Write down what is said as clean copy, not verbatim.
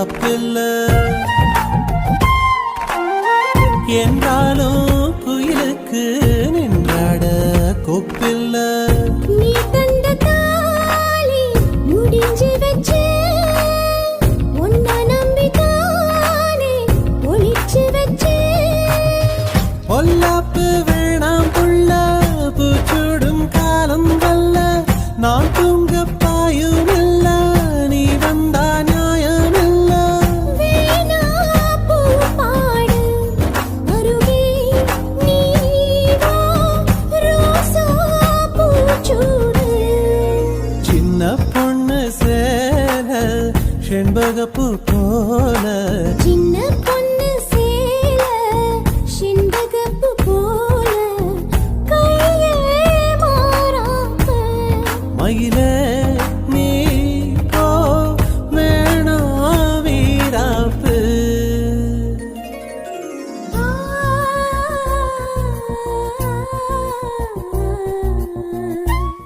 பொல்லாப்பில்ல என்றாலும் குயிலுக்கு நின்றாட கொப்பில்ல நீ தந்த தாலி முடிஞ்சு வச்சு உன்னை நம்பித்தானே ஒளிச்சு வச்சு பொல்லாப்பு வேணாம் புள்ள பூச்சூடும் காலம் வல்ல நான் தூங்க பாயும் இல்ல நீ வந்தா நியாயம் இல்ல வீணா பூ பாடு அருகே நீ வா ரோசா பூச்சூடு சின்ன பொண்ணு சேல செண்பகப்பூ போல சின்ன பொண்ணு சேல செண்பகப்பூ போல கையே மாறாம மயிலே